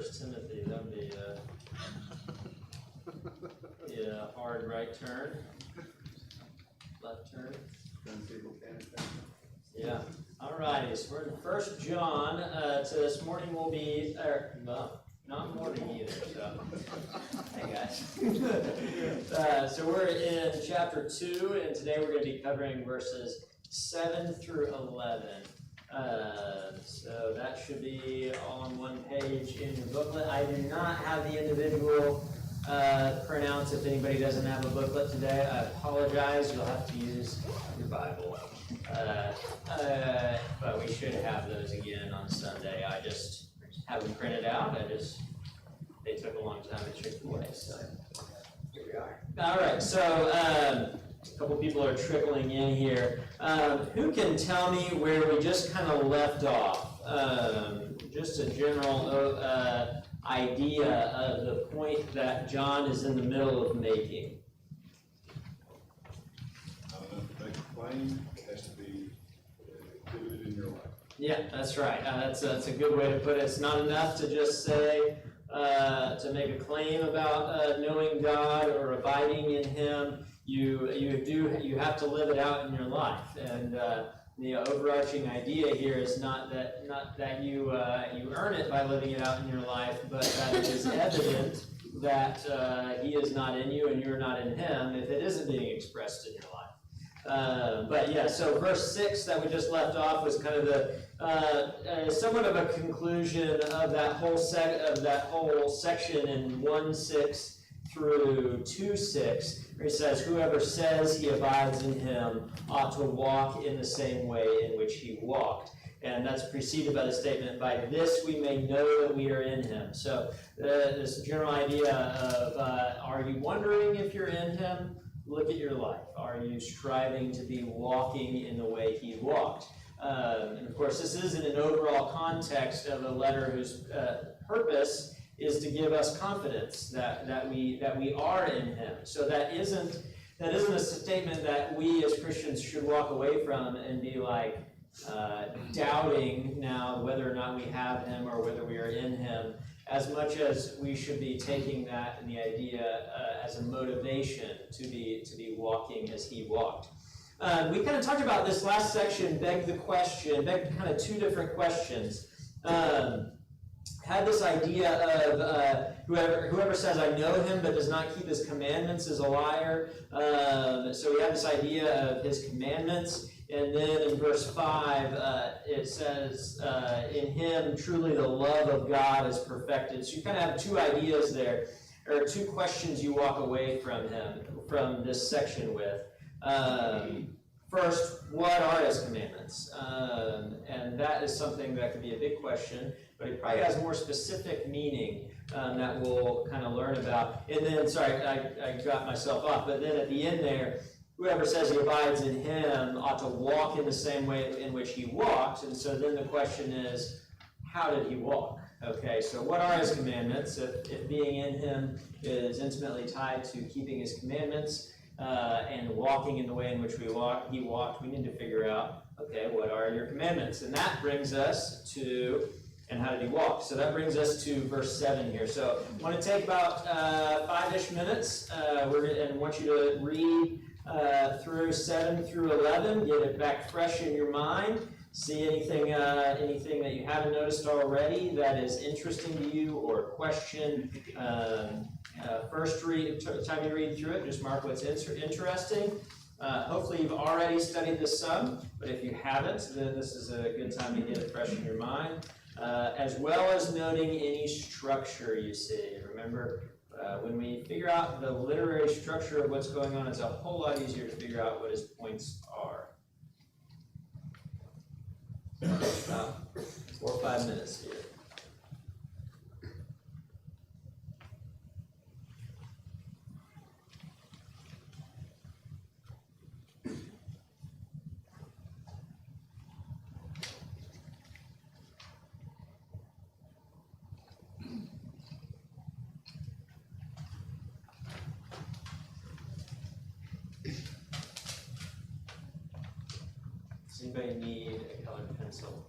First Timothy. That would be a hard right turn. Left turn. Yeah. All righty. So we're in 1 John. So this morning will be, well, not morning either. So, hey guys. So we're in chapter 2, and today we're going to be covering verses 7 through 11. So that should be all on one page in your booklet. I do not have the individual printouts. If anybody doesn't have a booklet today, I apologize. You'll have to use your Bible. But we should have those again on Sunday. I just have them printed out. They took a long time to Chick-fil-A, so here we are. All right, so a couple people are trickling in here. Who can tell me where we just kind of left off? Just a general idea of the point that John is in the middle of making. To make a claim, it has to be exhibited in your life. Yeah, that's right. That's a good way to put it. It's not enough to just say, to make a claim about knowing God or abiding in Him. You have to live it out in your life. And the overarching idea here is not that you earn it by living it out in your life, but that it is evident that He is not in you and you're not in Him if it isn't being expressed in your life. But yeah, so verse 6 that we just left off was kind of the somewhat of a conclusion of that whole section in 1:6 through 2:6, where he says, "Whoever says he abides in Him ought to walk in the same way in which He walked." And that's preceded by the statement, "By this we may know that we are in Him." So this general idea of, are you wondering if you're in Him? Look at your life. Are you striving to be walking in the way He walked? And of course, this is in an overall context of a letter whose purpose is to give us confidence that we are in Him. So that isn't a statement that we as Christians should walk away from and be like doubting now whether or not we have Him or whether we are in Him, as much as we should be taking that and the idea as a motivation to be walking as He walked. We kind of talked about this last section, begged kind of two different questions. Had this idea of whoever says, "I know Him but does not keep His commandments is a liar." So we have this idea of His commandments. And then in verse 5, it says, "In Him truly the love of God is perfected." So you kind of have two ideas there, or two questions you walk away from this section with. First, what are His commandments? And that is something that could be a big question, but it probably has more specific meaning that we'll kind of learn about. And then, sorry, I got myself off, but then at the end there, whoever says he abides in Him ought to walk in the same way in which He walked. And so then the question is, how did He walk? Okay, so what are His commandments? If being in Him is intimately tied to keeping His commandments and walking in the way in which He walked, we need to figure out, okay, what are your commandments? And that brings us to, and how did He walk? So that brings us to verse 7 here. So I want to take about 5-ish minutes, and want you to read through 7 through 11, get it back fresh in your mind, see anything that you haven't noticed already that is interesting to you or question. First time you read through it, just mark what's interesting. Hopefully you've already studied this some, but if you haven't, then this is a good time to get it fresh in your mind, as well as noting any structure you see. Remember, when we figure out the literary structure of what's going on, it's a whole lot easier to figure out what His points are. About 4 or 5 minutes here. Does anybody need a colored pencil?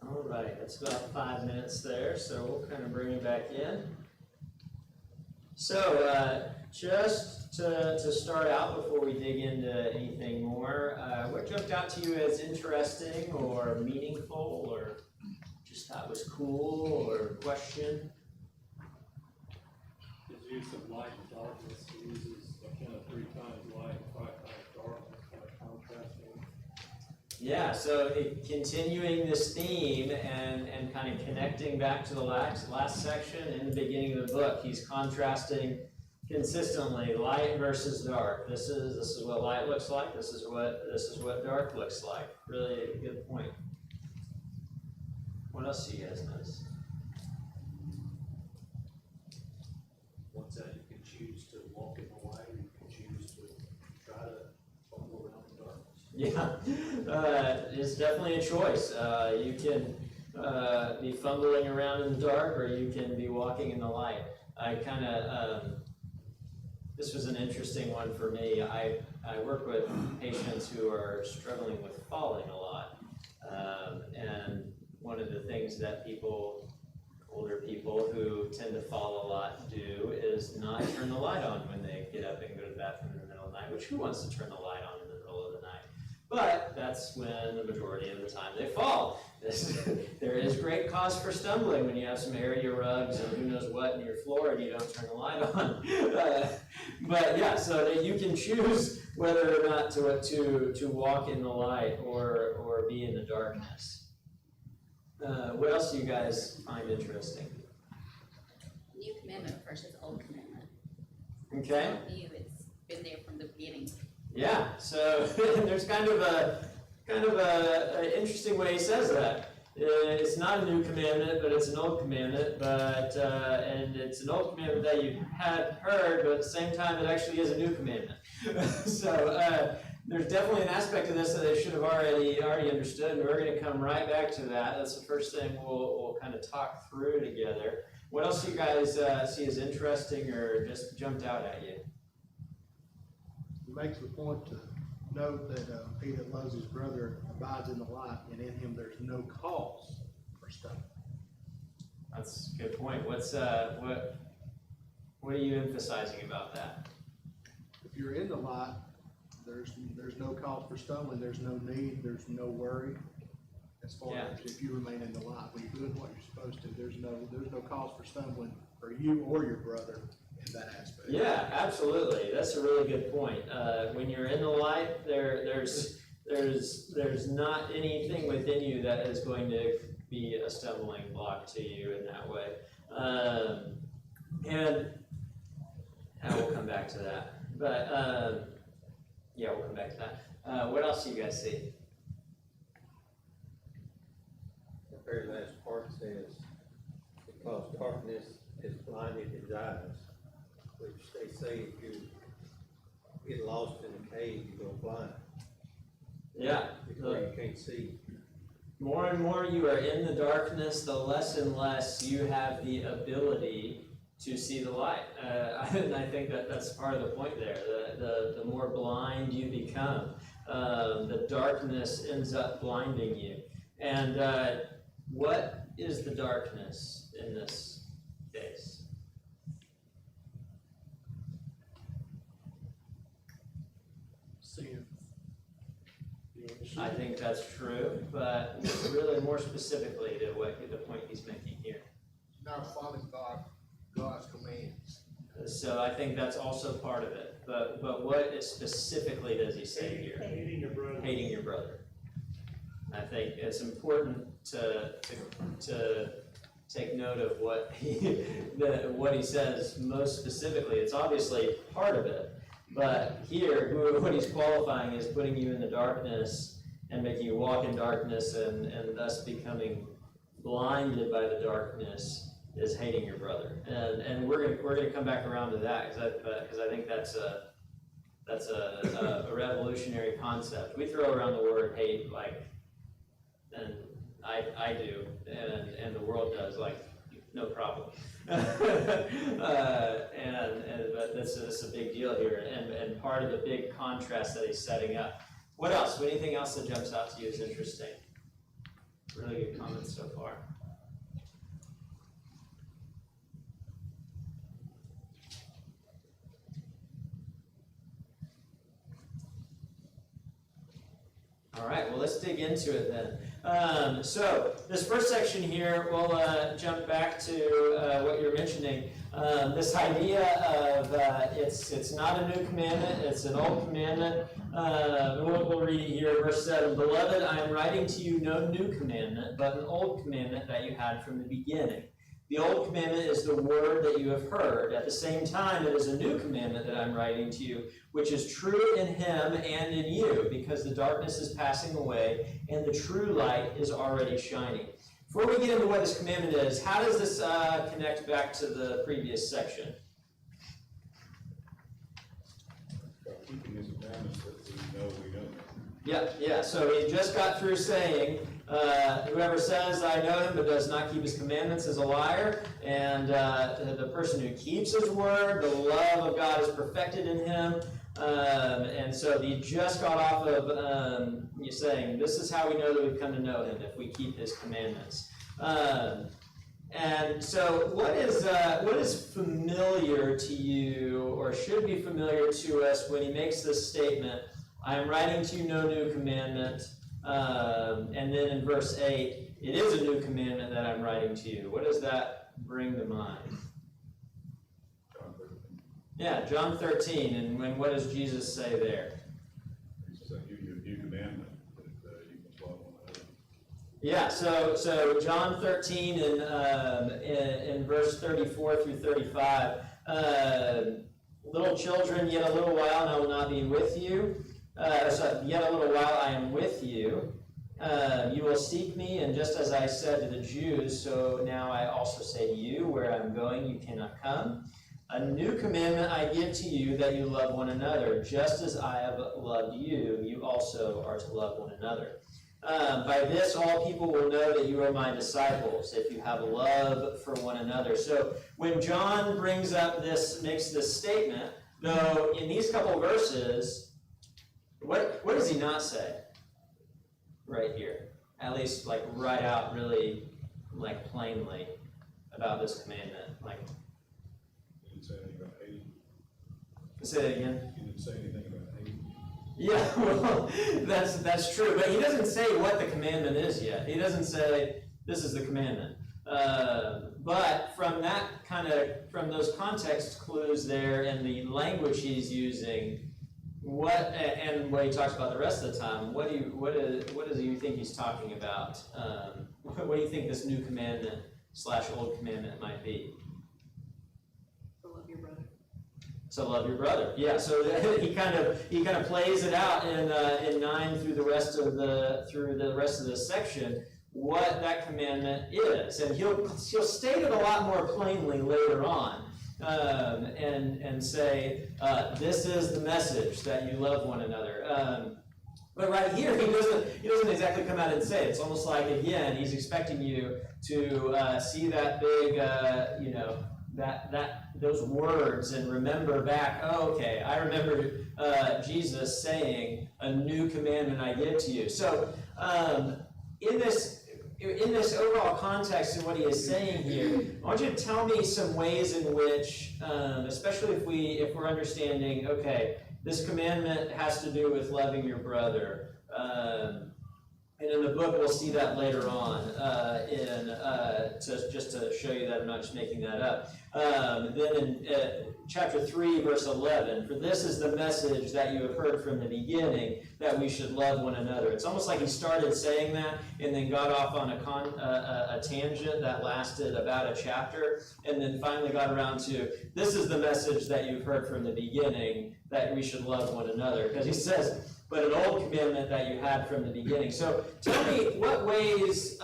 All right, that's about 5 minutes there, so we'll kind of bring it back in. So, just to start out before we dig into anything more, what jumped out to you as interesting or meaningful or just thought was cool or question? His use of light and darkness, he uses kind of 3 times light, 5 times darkness, kind of contrasting. Yeah, so continuing this theme and kind of connecting back to the last section in the beginning of the book, he's contrasting consistently light versus dark. This is what light looks like. This is what dark looks like. Really a good point. What else do you guys notice? Once that you can choose to walk in the light, or you can choose to try to fumble around in darkness. Yeah, it's definitely a choice. You can be fumbling around in the dark, or you can be walking in the light. I kind of, this was an interesting one for me. I work with patients who are struggling with falling a lot. And one of the things that older people who tend to fall a lot do is not turn the light on when they get up and go to the bathroom in the middle of the night, which who wants to turn the light on in the middle of the night? But that's when the majority of the time they fall. There is great cause for stumbling when you have some area rugs and who knows what in your floor and you don't turn the light on. But yeah, so that you can choose whether or not to walk in the light or be in the darkness. What else do you guys find interesting? New commandment versus old commandment. Okay. So new, it's been there from the beginning. Yeah, so there's kind of a interesting way he says that. It's not a new commandment, but it's an old commandment. And it's an old commandment that you had heard, but at the same time, it actually is a new commandment. So there's definitely an aspect of this that they should have already understood, and we're going to come right back to that. That's the first thing we'll kind of talk through together. What else do you guys see as interesting or just jumped out at you? He makes the point to note that he that loves his brother abides in the light, and in him there's no cause for stumbling. That's a good point. What are you emphasizing about that? If you're in the light, there's no cause for stumbling. There's no need. There's no worry. As far as if you remain in the light, when you're doing what you're supposed to, there's no cause for stumbling for you or your brother in that aspect. Yeah, absolutely. That's a really good point. When you're in the light, there's not anything within you that is going to be a stumbling block to you in that way. And we'll come back to that. But yeah, we'll come back to that. What else do you guys see? The very last part says, because darkness has blinded his eyes, which they say if you get lost in a cave, you go blind, Yeah. where you can't see. More and more you are in the darkness, the less and less you have the ability to see the light. I think that's part of the point there. The more blind you become, the darkness ends up blinding you. And what is the darkness in this case? Sin. I think that's true, but really more specifically to the point he's making here. Not following God's commands. So I think that's also part of it. But what specifically does he say here? Hating your brother. Hating your brother. I think it's important to take note of what he says most specifically. It's obviously part of it, but here what he's qualifying is putting you in the darkness and making you walk in darkness and thus becoming blinded by the darkness is hating your brother. And we're gonna come back around to that because I think that's a revolutionary concept. We throw around the word hate and I do, and the world does, no problem. But this is a big deal here, and part of the big contrast that he's setting up. What else? Anything else that jumps out to you as interesting? Really good comments so far. All right, well, let's dig into it then. So this first section here, we'll jump back to what you're mentioning. This idea of it's not a new commandment, it's an old commandment. We'll read it here, verse 7. Beloved, I am writing to you no new commandment, but an old commandment that you had from the beginning. The old commandment is the word that you have heard. At the same time, it is a new commandment that I'm writing to you, which is true in him and in you, because the darkness is passing away and the true light is already shining. Before we get into what this commandment is, how does this connect back to the previous section? By keeping his commandments that we know. Yeah. So he just got through saying, whoever says I know him but does not keep his commandments is a liar, and the person who keeps his word, the love of God is perfected in him. And so he just got off of you saying, this is how we know that we've come to know him, if we keep his commandments. And so what is familiar to you, or should be familiar to us, when he makes this statement, I am writing to you no new commandment, and then in verse 8, it is a new commandment that I'm writing to you. What does that bring to mind? John 13. Yeah, John 13, and what does Jesus say there? He says, I give you a new commandment, that you must love one another. Yeah, so John 13 in verse 34 through 35, little children, yet a little while and I will not be with you. Yet a little while I am with you. You will seek me, and just as I said to the Jews, so now I also say to you, where I'm going you cannot come. A new commandment I give to you, that you love one another. Just as I have loved you, you also are to love one another. By this all people will know that you are my disciples, if you have love for one another. So when John makes this statement, though in these couple verses, what does he not say right here? At least right out really plainly about this commandment. He didn't say anything about hating. Say that again. He didn't say anything about hating. Yeah, well, that's true. But he doesn't say what the commandment is yet. He doesn't say this is the commandment. But from those context clues there and the language he's using, what he talks about the rest of the time, what do you think he's talking about? What do you think this new commandment / old commandment might be? To love your brother. So love your brother. Yeah. So he kind of plays it out in 9 through the rest of the section what that commandment is, and he'll state it a lot more plainly later on. and say, this is the message that you love one another. But right here, he doesn't exactly come out and say it. It's almost like, again, he's expecting you to see that big, those words and remember back, oh, okay, I remember Jesus saying, a new commandment I give to you. So in this overall context and what he is saying here, I want you to tell me some ways in which, especially if we're understanding, okay, this commandment has to do with loving your brother. And in the book, we'll see that later on, just to show you that I'm not just making that up. Then in chapter 3, verse 11, for this is the message that you have heard from the beginning, that we should love one another. It's almost like he started saying that and then got off on a tangent that lasted about a chapter, and then finally got around to, this is the message that you've heard from the beginning, that we should love one another. Because he says, but an old commandment that you had from the beginning. So tell me, what ways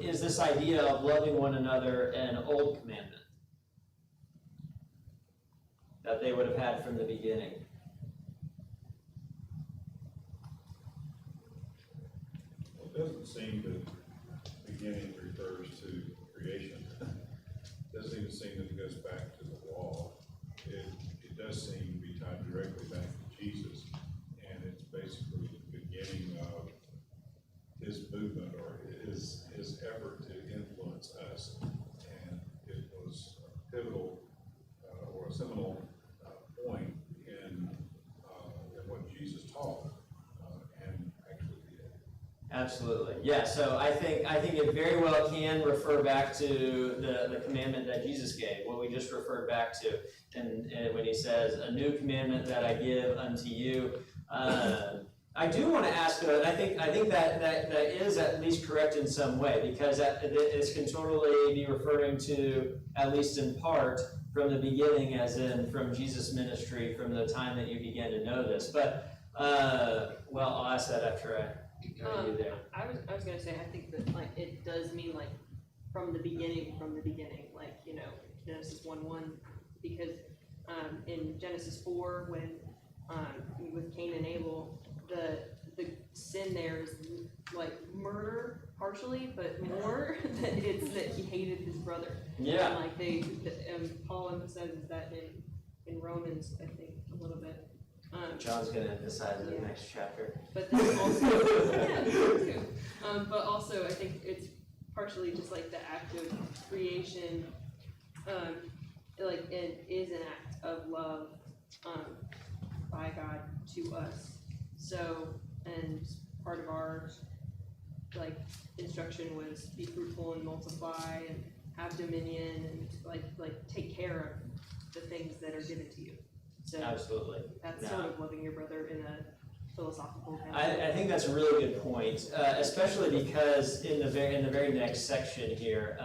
is this idea of loving one another an old commandment that they would have had from the beginning? Well, it doesn't seem that beginning refers to creation. It doesn't even seem that it goes back to the law. It does seem to be tied directly back to Jesus. And it's basically the beginning of his movement or his effort to influence us. And it was a pivotal or a seminal point in what Jesus taught and actually did. Absolutely. Yeah, so I think it very well can refer back to the commandment that Jesus gave, what we just referred back to. And when he says, a new commandment that I give unto you. I do want to ask, though, and I think that is at least correct in some way, because this can totally be referring to, at least in part, from the beginning, as in from Jesus' ministry, from the time that you began to know this. But, well, I'll ask that after I go you there. I was going to say, I think that, like, it does mean, like, from the beginning, like, Genesis 1:1, because in Genesis 4, when with Cain and Abel, the sin there is like murder partially, but more that it's that he hated his brother. Yeah. And like Paul emphasizes that in Romans, I think, a little bit. John's going to emphasize in the next chapter. But then also, yeah, too. But also, I think it's partially just like the act of creation. Like it is an act of love by God to us. So, and part of our like instruction was be fruitful and multiply and have dominion and like take care of the things that are given to you. So absolutely. That's sort of loving your brother in a philosophical kind of I think that's a really good point, especially because in the very next section here,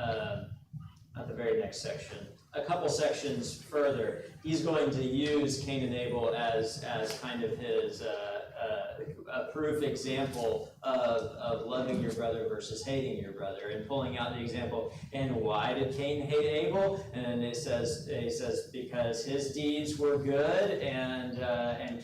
not the very next section, a couple sections further, he's going to use Cain and Abel as kind of his a proof example of loving your brother versus hating your brother, and pulling out the example. And why did Cain hate Abel? And he says because his deeds were good and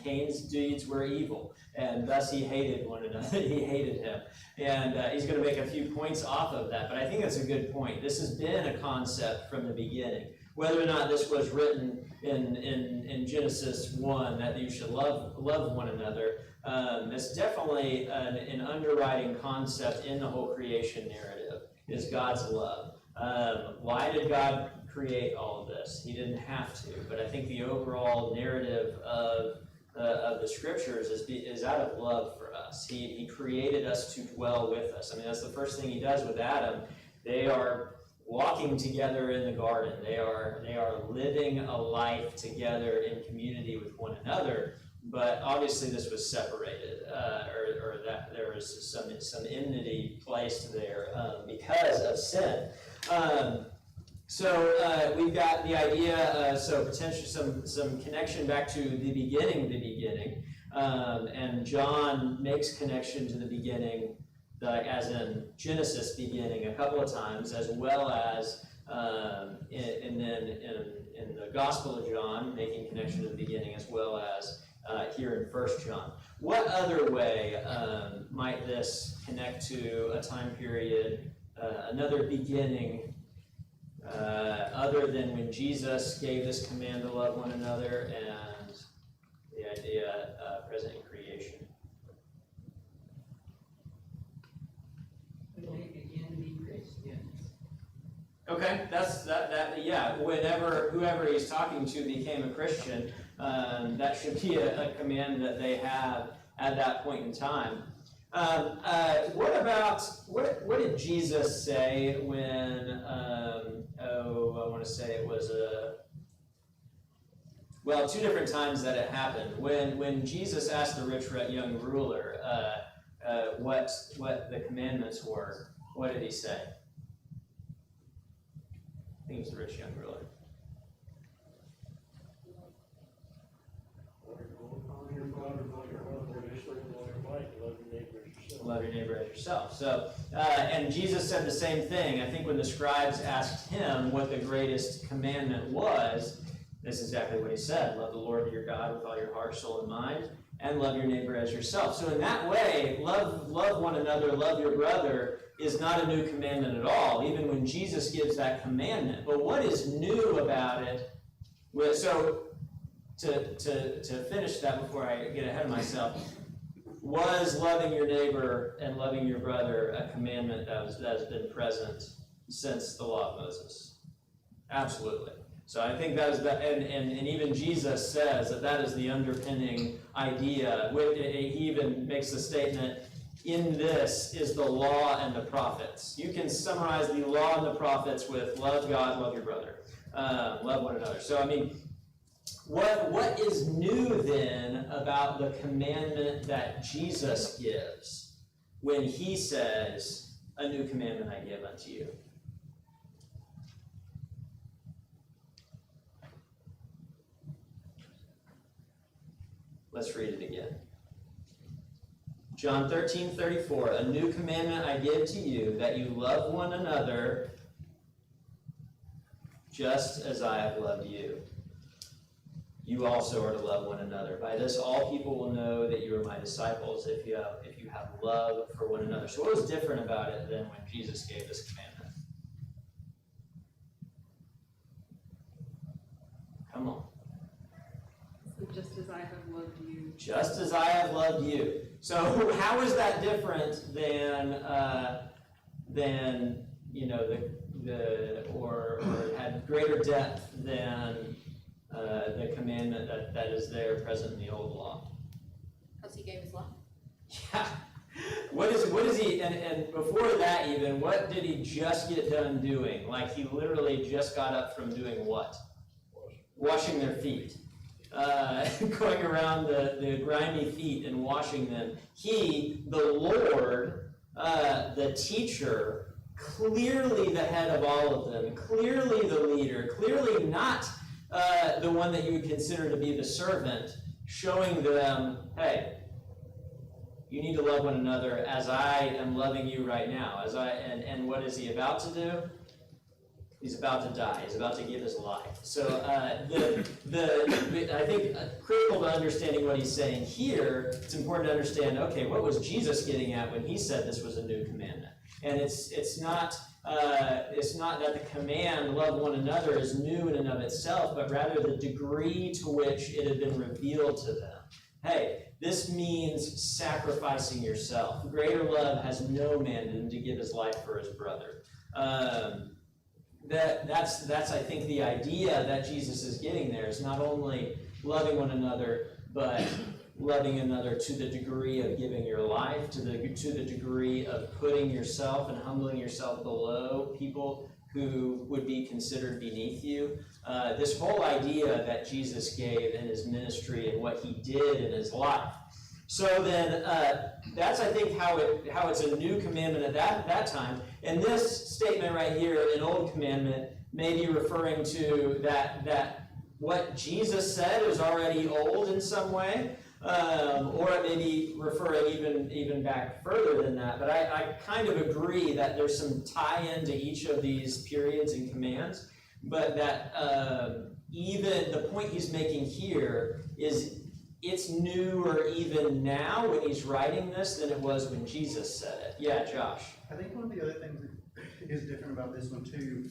Cain's deeds were evil, and thus he hated one another. He hated him, and he's going to make a few points off of that. But I think that's a good point. This has been a concept from the beginning. Whether or not this was written in Genesis 1 that you should love one another, it's definitely an underwriting concept in the whole creation narrative, is God's love. Why did God create all of this? He didn't have to, but I think the overall narrative of the scriptures is out of love for us. He created us to dwell with us. I mean, that's the first thing he does with Adam. They are walking together in the garden. They are living a life together in community with one another. But obviously, this was separated, or that there was some enmity placed there because of sin. So we've got the idea. So potentially some connection back to the beginning, and John makes connection to the beginning, as in Genesis beginning, a couple of times, as well as and then in the Gospel of John, making connection to the beginning, as well as here in 1 John. What other way might this connect to a time period, another beginning, other than when Jesus gave this command to love one another and the idea present in creation? Okay, yeah, whoever he's talking to became a Christian, that should be a command that they have at that point in time. What did Jesus say when, I want to say it was two different times that it happened. When Jesus asked the rich young ruler what the commandments were, what did he say? I think it was the rich young ruler. Love your neighbor as yourself. So, and Jesus said the same thing. I think when the scribes asked him what the greatest commandment was, this is exactly what he said. Love the Lord your God with all your heart, soul, and mind, and love your neighbor as yourself. So in that way, love one another, love your brother is not a new commandment at all, even when Jesus gives that commandment. But what is new about it? So to finish that before I get ahead of myself, was loving your neighbor and loving your brother a commandment that has been present since the law of Moses? Absolutely. So I think that is and even Jesus says that is the underpinning idea. He even makes the statement, in this is the law and the prophets. You can summarize the law and the prophets with love God, love your brother, love one another. So I mean, what is new then about the commandment that Jesus gives when he says, a new commandment I give unto you? Let's read it again. John 13:34, a new commandment I give to you, that you love one another just as I have loved you. You also are to love one another. By this all people will know that you are my disciples if you have love for one another. So what was different about it than when Jesus gave this commandment? Come on. So just as I have loved you. Just as I have loved you. So how is that different than or had greater depth than the commandment that is there present in the old law? Because he gave his life. Yeah. What is he, and before that even, what did he just get done doing? Like he literally just got up from doing what? Washing their feet. Going around the grimy feet and washing them. He, the Lord, the teacher, clearly the head of all of them, clearly the leader, clearly not the one that you would consider to be the servant, showing them, hey, you need to love one another as I am loving you right now. And what is he about to do? He's about to die. He's about to give his life. So I think critical to understanding what he's saying here, it's important to understand, okay, what was Jesus getting at when he said this was a new commandment? And it's not that the command, love one another, is new in and of itself, but rather the degree to which it had been revealed to them. Hey, this means sacrificing yourself. Greater love has no man than to give his life for his brother. That's I think the idea that Jesus is getting there is not only loving one another, but loving another to the degree of giving your life, to the degree of putting yourself and humbling yourself below people who would be considered beneath you. This whole idea that Jesus gave in his ministry and what he did in his life. So then, that's I think how it's a new commandment at that time. And this statement right here, an old commandment, may be referring to that what Jesus said is already old in some way. or it may be referring even back further than that. But I kind of agree that there's some tie-in to each of these periods and commands, but that even the point he's making here is it's newer even now when he's writing this than it was when Jesus said it. Yeah, Josh. I think one of the other things that is different about this one too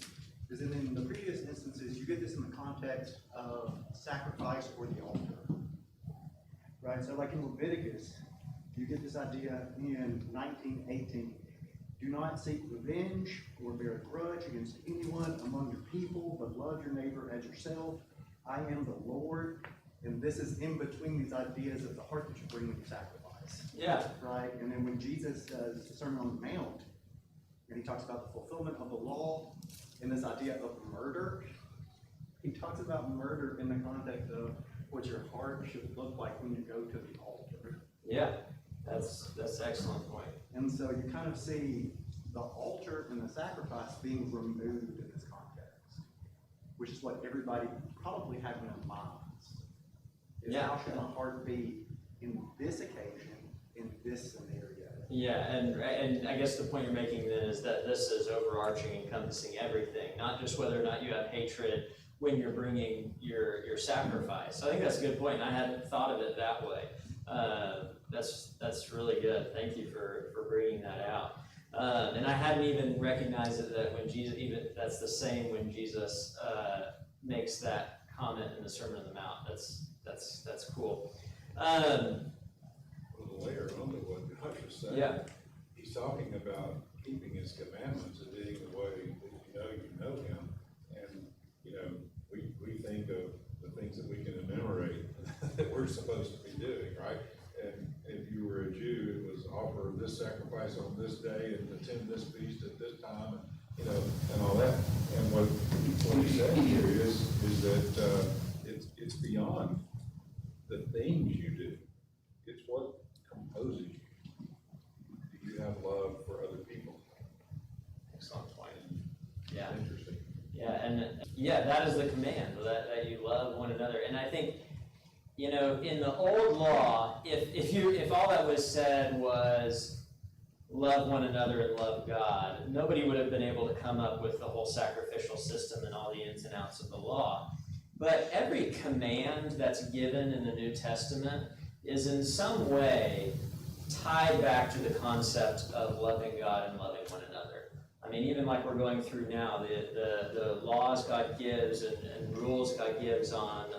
is that in the previous instances, you get this in the context of sacrifice or the altar, right? So like in Leviticus, you get this idea in 19:18, do not seek revenge or bear a grudge against anyone among your people, but love your neighbor as yourself. I am the Lord. And this is in between these ideas of the heart that you bring with the sacrifice. Yeah. Right? And then when Jesus does the Sermon on the Mount, and he talks about the fulfillment of the law and this idea of murder, he talks about murder in the context of what your heart should look like when you go to the altar. Yeah, that's an excellent point. And so you kind of see the altar and the sacrifice being removed in this context, which is what everybody probably had in their minds. Is Yeah. how should my heart be in this occasion, in this scenario? Yeah, and I guess the point you're making then is that this is overarching, encompassing everything, not just whether or not you have hatred when you're bringing your sacrifice. So I think that's a good point, and I hadn't thought of it that way. That's really good. Thank you for bringing that out. And I hadn't even recognized it that when Jesus, even that's the same when Jesus makes that comment in the Sermon on the Mount. That's cool. Well, the layer onto what Josh was saying. Yeah. He's talking about keeping his commandments and being the way that you know him. And, we think of the things that we can enumerate that we're supposed to be doing, right? And if you were a Jew, it was offer this sacrifice on this day and attend this feast at this time, and all that. And what he's saying here is that it's beyond the things you do. It's what composes you. Do you have love for other people? Excellent point. Yeah. Interesting. Yeah, and that is the command, that you love one another. And I think, in the old law, if all that was said was love one another and love God, nobody would have been able to come up with the whole sacrificial system and all the ins and outs of the law. But every command that's given in the New Testament is in some way tied back to the concept of loving God and loving one another. I mean, even like we're going through now, the laws God gives and rules God gives on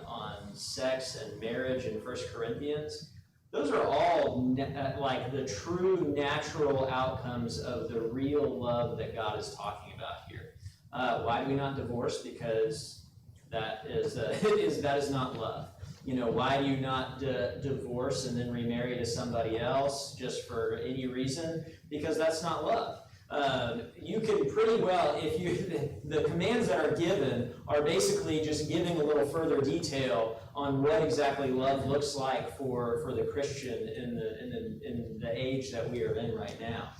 sex and marriage in 1 Corinthians, those are all like the true natural outcomes of the real love that God is talking about here. Why do we not divorce? Because that is not love. Why do you not divorce and then remarry to somebody else just for any reason? Because that's not love. You can pretty well, the commands that are given are basically just giving a little further detail on what exactly love looks like for the Christian in the age that we are in right now.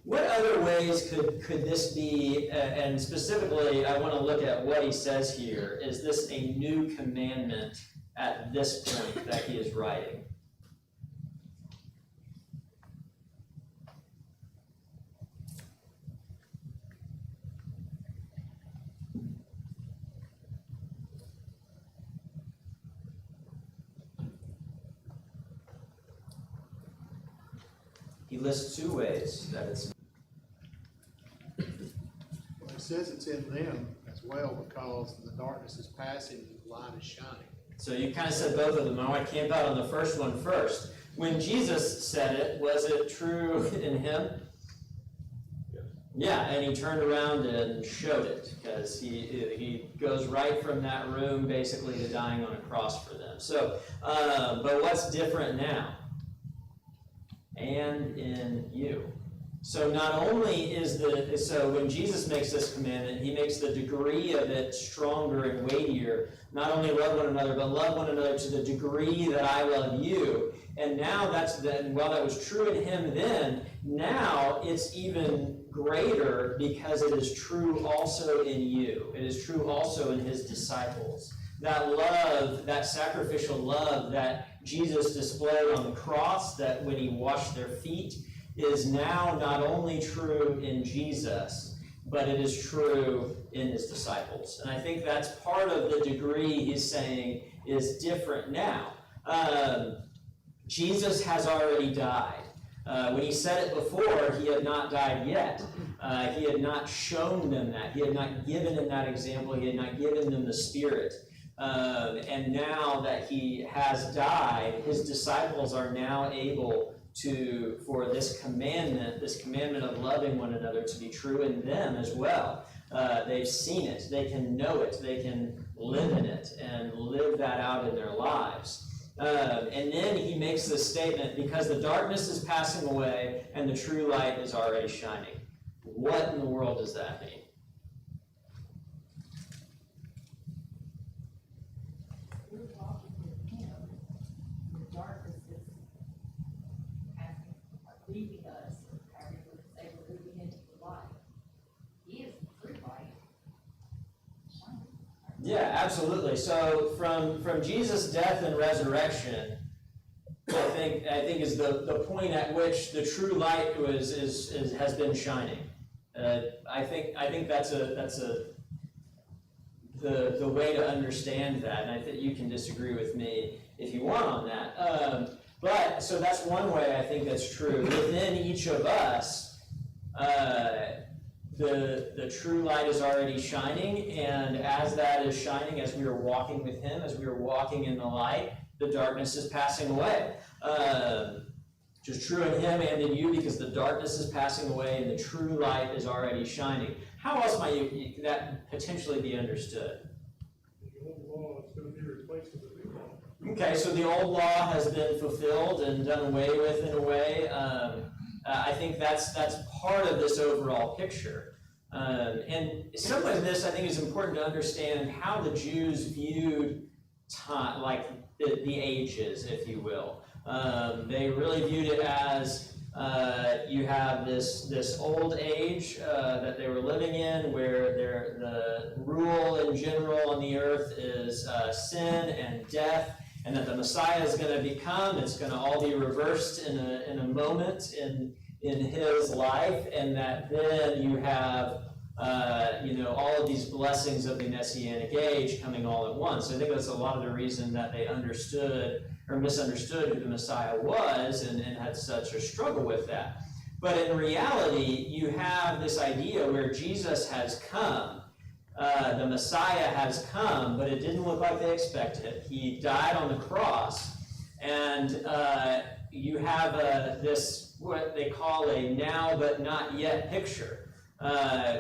What other ways could this be, and specifically I want to look at what he says here. Is this a new commandment at this point that he is writing? He lists two ways that it's. Well, it says it's in them as well because the darkness is passing and the light is shining. So you kind of said both of them. I want to camp out on the first one first. When Jesus said it, was it true in him? Yes. Yeah, and he turned around and showed it because he goes right from that room basically to dying on a cross for them. So, but what's different now? And in you. So not only so when Jesus makes this commandment, he makes the degree of it stronger and weightier. Not only love one another, but love one another to the degree that I love you. And now while that was true in him then, now it's even greater because it is true also in you. It is true also in his disciples. that love, that sacrificial love that Jesus displayed on the cross, that when he washed their feet, is now not only true in Jesus, but it is true in his disciples. And I think that's part of the degree he's saying is different now. Jesus has already died. When he said it before, he had not died yet. He had not shown them that. He had not given them that example. He had not given them the Spirit. And now that he has died, his disciples are now able for this commandment of loving one another to be true in them as well. They've seen it. They can know it. They can live in it and live that out in their lives. And then he makes this statement, because the darkness is passing away and the true light is already shining. What in the world does that mean? We're walking with him, the darkness is passing, leaving us, or however you would say, we're moving into the light. He is the true light. Yeah, absolutely. So from Jesus' death and resurrection, I think is the point at which the true light has been shining. I think that's the way to understand that, and I think you can disagree with me if you want on that. But so that's one way I think that's true. Within each of us, the true light is already shining, and as that is shining, as we are walking with him, as we are walking in the light, the darkness is passing away. Which is true in him and in you, because the darkness is passing away and the true light is already shining. How else might that potentially be understood? The old law is going to be replaced with a new law. Okay, so the old law has been fulfilled and done away with in a way. I think that's part of this overall picture. And some of this, I think, is important to understand how the Jews viewed time, like the ages, if you will. They really viewed it as you have this old age that they were living in, where the rule in general on the earth is sin and death, and that the Messiah is going to become. It's going to all be reversed in a moment in his life, and that then you have all of these blessings of the Messianic age coming all at once. I think that's a lot of the reason that they understood or misunderstood who the Messiah was and had such a struggle with that. But in reality, you have this idea where Jesus has come, the Messiah has come, but it didn't look like they expected. He died on the cross, and you have this, what they call a now but not yet picture.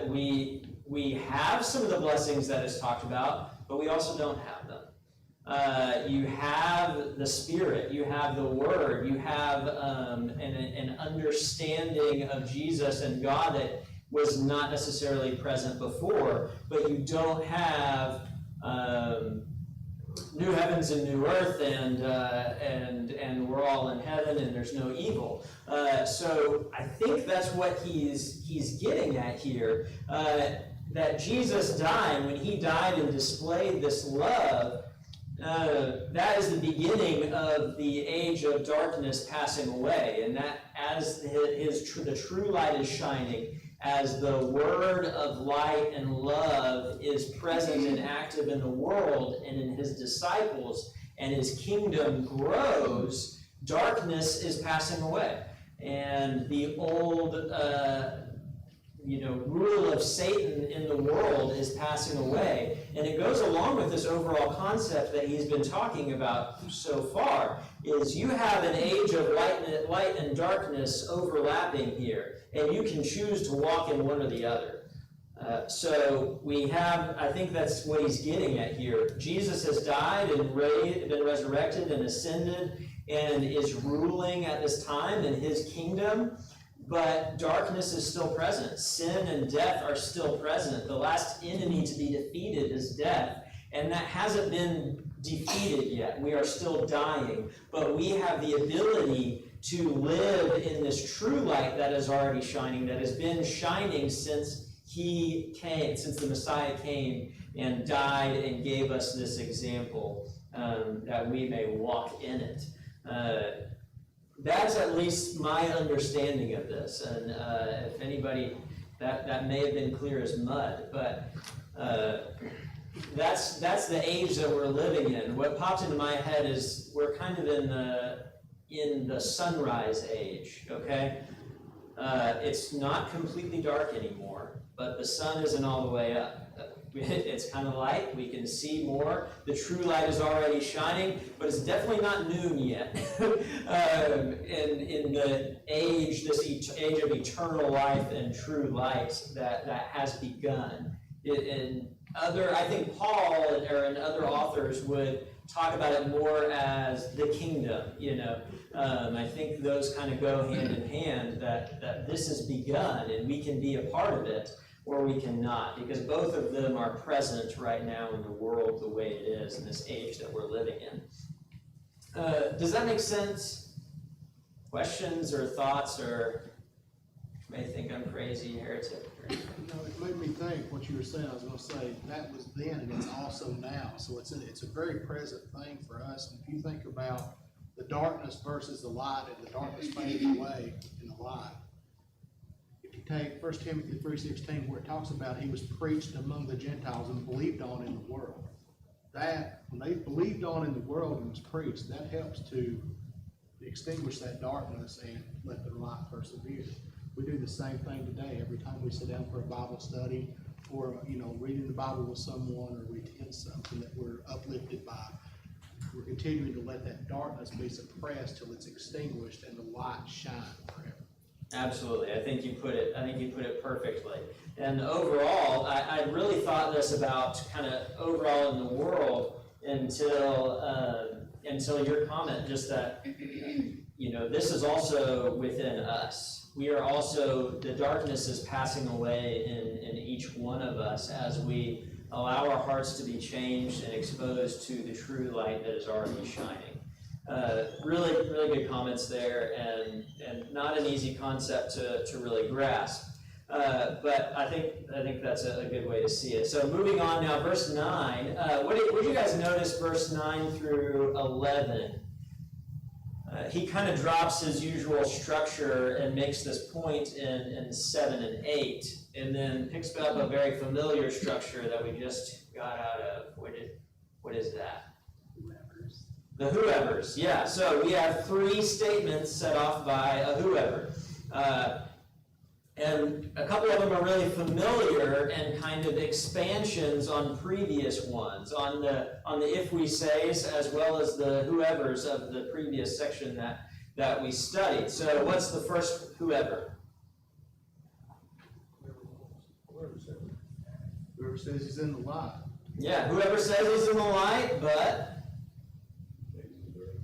We have some of the blessings that is talked about, but we also don't have them. You have the Spirit, you have the Word, you have an understanding of Jesus and God that was not necessarily present before, but you don't have new heavens and new earth, and we're all in heaven, and there's no evil. So I think that's what he's getting at here. That Jesus died, when he died and displayed this love, that is the beginning of the age of darkness passing away, and that as the true light is shining, as the word of light and love is present and active in the world and in his disciples, and his kingdom grows, darkness is passing away. And the old rule of Satan in the world is passing away. And it goes along with this overall concept that he's been talking about so far, is you have an age of light and darkness overlapping here, and you can choose to walk in one or the other. So we have, I think that's what he's getting at here. Jesus has died and been resurrected and ascended and is ruling at this time in his kingdom, but darkness is still present. Sin and death are still present. The last enemy to be defeated is death, and that hasn't been defeated yet. We are still dying, but we have the ability to live in this true light that is already shining, that has been shining since he came, since the Messiah came and died and gave us this example that we may walk in it. That's at least my understanding of this, and if anybody, that may have been clear as mud, but that's the age that we're living in. What popped into my head is we're kind of in the sunrise age, okay? It's not completely dark anymore, but the sun isn't all the way up. It's kind of light, we can see more. The true light is already shining, but it's definitely not noon yet. In the age, this age of eternal life and true light that has begun. I think Paul and other authors would talk about it more as the kingdom, I think those kind of go hand in hand, that this has begun and we can be a part of it, or we cannot, because both of them are present right now in the world the way it is in this age that we're living in. Does that make sense? Questions or thoughts, or you may think I'm crazy, heretic? It made me think what you were saying. I was going to say that was then and it's also now. So it's a very present thing for us. And if you think about the darkness versus the light, and the darkness fading away in the light. If you take 1 Timothy 3:16, where it talks about he was preached among the Gentiles and believed on in the world. That, when they believed on in the world and was preached, that helps to extinguish that darkness and let the light persevere. We do the same thing today. Every time we sit down for a Bible study, or reading the Bible with someone, or we attend something that we're uplifted by, we're continuing to let that darkness be suppressed till it's extinguished and the light shine forever. Absolutely. I think you put it perfectly. And overall, I really thought this about kind of overall in the world until your comment, just that this is also within us. We are also, the darkness is passing away in each one of us as we allow our hearts to be changed and exposed to the true light that is already shining. Really, really good comments there, and not an easy concept to really grasp. But I think that's a good way to see it. So moving on now, verse 9. What did you guys notice verse 9 through 11? He kind of drops his usual structure and makes this point in 7 and 8, and then picks up a very familiar structure that we just got out of. What is that? Whoever's. The whoever's, yeah. So we have 3 statements set off by a whoever. And a couple of them are really familiar and kind of expansions on previous ones, on the if we says as well as the whoever's of the previous section that we studied. So what's the first whoever? Whoever says he's in the light. Yeah, whoever says he's in the light but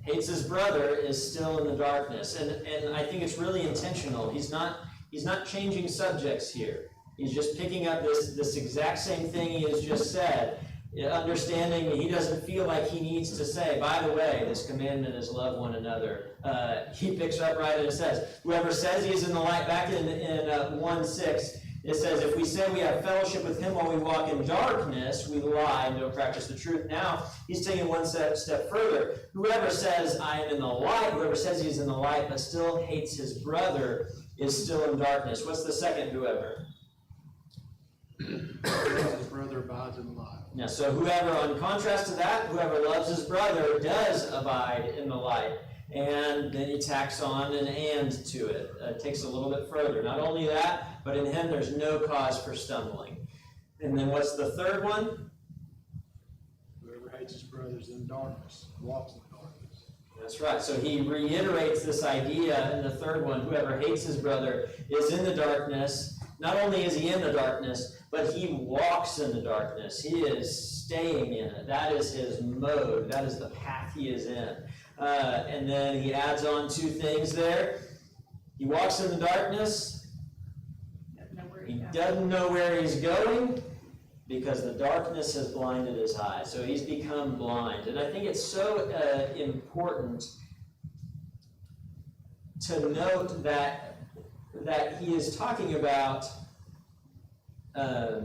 hates his brother is still in the darkness. And I think it's really intentional. He's not changing subjects here. He's just picking up this exact same thing he has just said, understanding that he doesn't feel like he needs to say, by the way, this commandment is love one another. He picks up right and it says, whoever says he is in the light, back in 1:6, it says, if we say we have fellowship with him while we walk in darkness, we lie and don't practice the truth. Now, he's taking one step further. Whoever says, I am in the light, whoever says he's in the light but still hates his brother is still in darkness. What's the second whoever? His brother abides in the light. Now, so whoever, on contrast to that, whoever loves his brother does abide in the light. And then he tacks on an and to it. It takes a little bit further. Not only that, but in him there's no cause for stumbling. And then what's the third one? Whoever hates his brother is in darkness, walks in darkness. That's right. So he reiterates this idea in the third one. Whoever hates his brother is in the darkness. Not only is he in the darkness, but he walks in the darkness. He is staying in it. That is his mode. That is the path he is in. And then he adds on 2 things there. He walks in the darkness. He doesn't know where he's going because the darkness has blinded his eyes. So he's become blind. And I think it's so important to note that he is talking about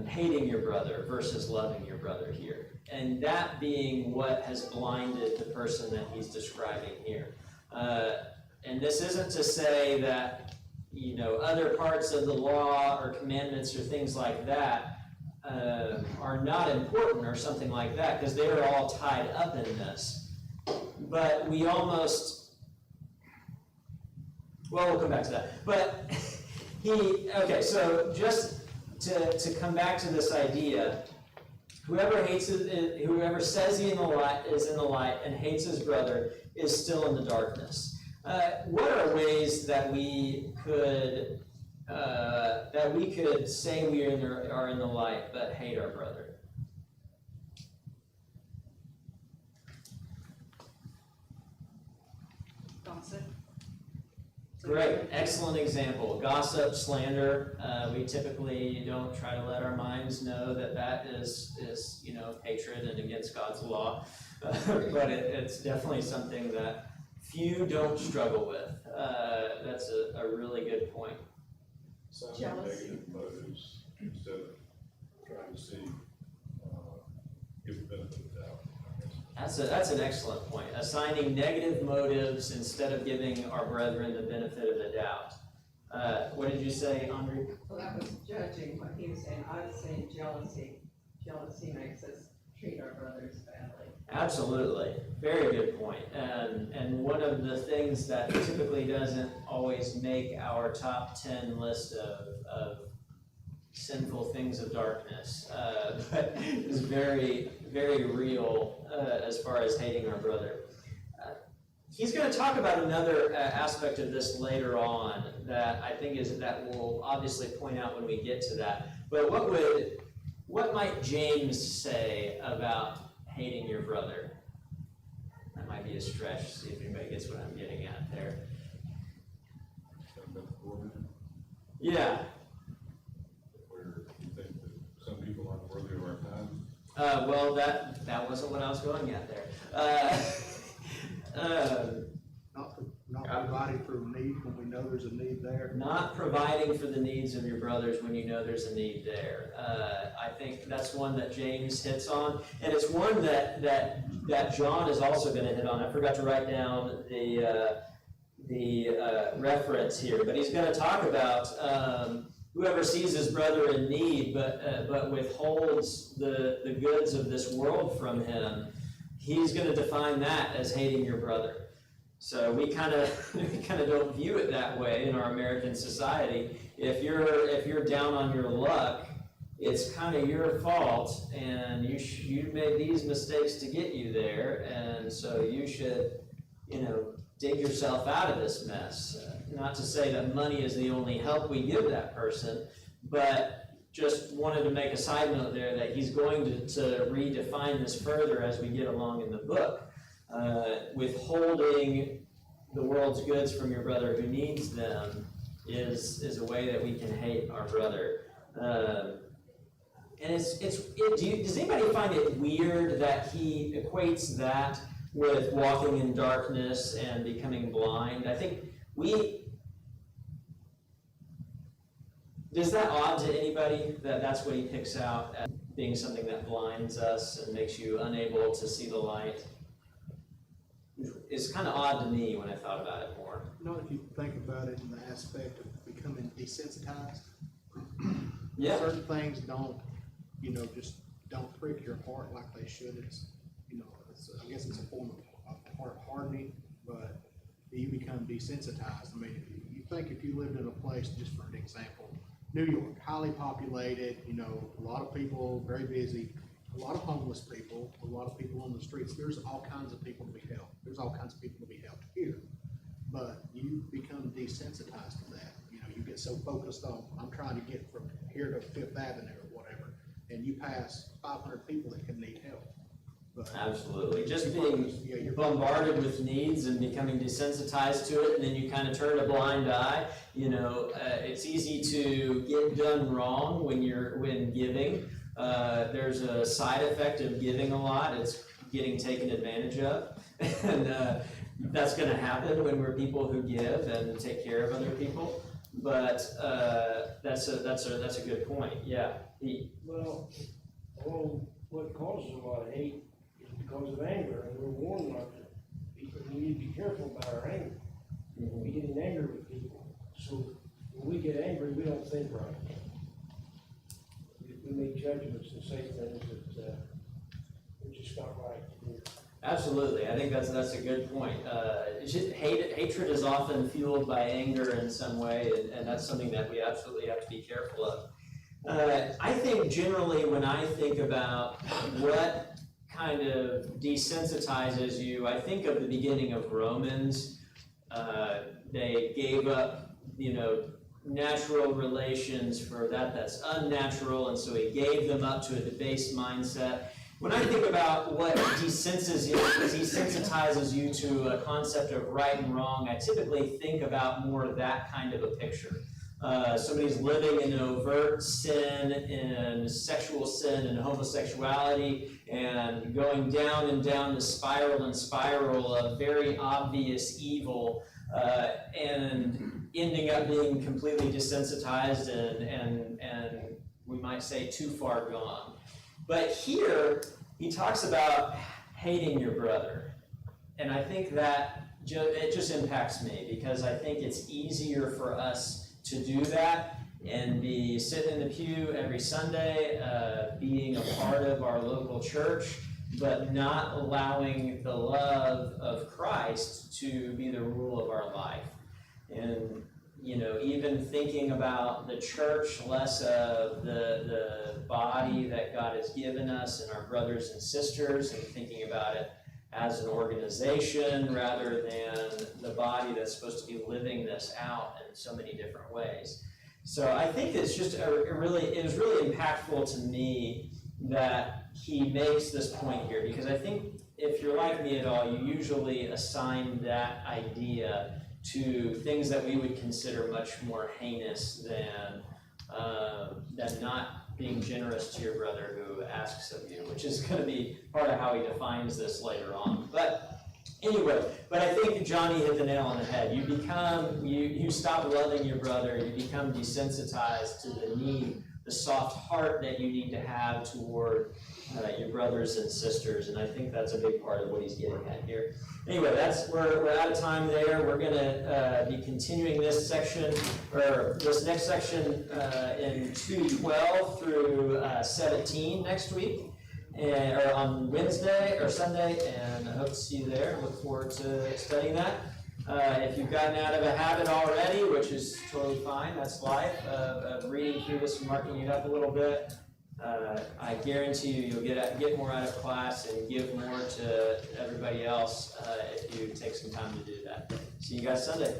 hating your brother versus loving your brother here. And that being what has blinded the person that he's describing here. And this isn't to say that, other parts of the law or commandments or things like that are not important or something like that, because they are all tied up in this. But we almost, we'll come back to that. But so just to come back to this idea, whoever says he is in the light and hates his brother is still in the darkness. What are ways that we could say we are in the light but hate our brother? Gossip. Great, excellent example. Gossip, slander. We typically don't try to let our minds know that is hatred and against God's law, but it's definitely something that few don't struggle with. That's a really good point. Some Jealousy. negative motives instead of trying to see, give the benefit of the doubt, I guess. That's an excellent point. Assigning negative motives instead of giving our brethren the benefit of the doubt. What did you say, Andre? Well, that was judging what he was saying. I was saying jealousy. Jealousy makes us treat our brothers badly. Absolutely. Very good point. And one of the things that typically doesn't always make our top 10 list of sinful things of darkness, but is very, very real as far as hating our brother. He's going to talk about another aspect of this later on that I think that we'll obviously point out when we get to that. But what might James say about hating your brother? That might be a stretch. See if anybody gets what I'm getting at there. Yeah. Where you think that some people aren't worthy of our time. Well, that wasn't what I was going at there. Not providing for a need when we know there's a need there. Not providing for the needs of your brothers when you know there's a need there. I think that's one that James hits on, and it's one that John is also going to hit on. I forgot to write down the reference here, but he's going to talk about whoever sees his brother in need but withholds the goods of this world from him. He's going to define that as hating your brother. So we kind of don't view it that way in our American society. If you're down on your luck, it's kind of your fault, and you made these mistakes to get you there, and so you should, dig yourself out of this mess. Not to say that money is the only help we give that person, but just wanted to make a side note there that he's going to redefine this further as we get along in the book. Withholding the world's goods from your brother who needs them is a way that we can hate our brother. And does anybody find it weird that he equates that with walking in darkness and becoming blind? I think is that odd to anybody that's what he picks out as being something that blinds us and makes you unable to see the light? It's kind of odd to me when I thought about it more. If you think about it in the aspect of becoming desensitized. Yeah. Certain things just don't prick your heart like they should. It's, I guess it's a form of heart hardening, but you become desensitized. I mean, if you lived in a place, just for an example, New York, highly populated, a lot of people, very busy, a lot of homeless people, a lot of people on the streets. There's all kinds of people to be helped. There's all kinds of people to be helped here. But you become desensitized to that. You get so focused on, I'm trying to get from here to Fifth Avenue or whatever, and you pass 500 people that could need help. But absolutely. Just being bombarded with needs and becoming desensitized to it, and then you kind of turn a blind eye. It's easy to get done wrong when giving. There's a side effect of giving a lot. It's getting taken advantage of. And that's going to happen when we're people who give and take care of other people. But that's a good point. Yeah. Well, what causes a lot of hate is because of anger, and we're warned not to. We need to be careful about our anger. We get in anger with people, so when we get angry, we don't think right. We make judgments and say things that are just not right to do. Absolutely, I think that's a good point. Hatred is often fueled by anger in some way, and that's something that we absolutely have to be careful of. I think generally when I think about what kind of desensitizes you, I think of the beginning of Romans. They gave up, natural relations for that's unnatural, and so he gave them up to a debased mindset. When I think about what desensitizes you to a concept of right and wrong, I typically think about more of that kind of a picture. Somebody's living in overt sin, in sexual sin and homosexuality, and going down and down the spiral of very obvious evil, and ending up being completely desensitized and we might say too far gone. But here, he talks about hating your brother. And I think that it just impacts me, because I think it's easier for us to do that and be sitting in the pew every Sunday, being a part of our local church, but not allowing the love of Christ to be the rule of our life. And even thinking about the church less of the body that God has given us and our brothers and sisters, and thinking about it as an organization rather than the body that's supposed to be living this out in so many different ways. So I think it's just it was really impactful to me that he makes this point here, because I think if you're like me at all, you usually assign that idea to things that we would consider much more heinous than not being generous to your brother who asks of you, which is going to be part of how he defines this later on. But anyway, I think Johnny hit the nail on the head. You stop loving your brother, you become desensitized to the need, the soft heart that you need to have toward your brothers and sisters, and I think that's a big part of what he's getting at here. Anyway, we're out of time there. We're going to be continuing this section, or this next section, in 2:12 through 17 next week, or on Wednesday or Sunday, and I hope to see you there. Look forward to studying that. If you've gotten out of a habit already, which is totally fine, that's life, of reading through this and marking it up a little bit, I guarantee you'll get more out of class and give more to everybody else if you take some time to do that. See you guys Sunday.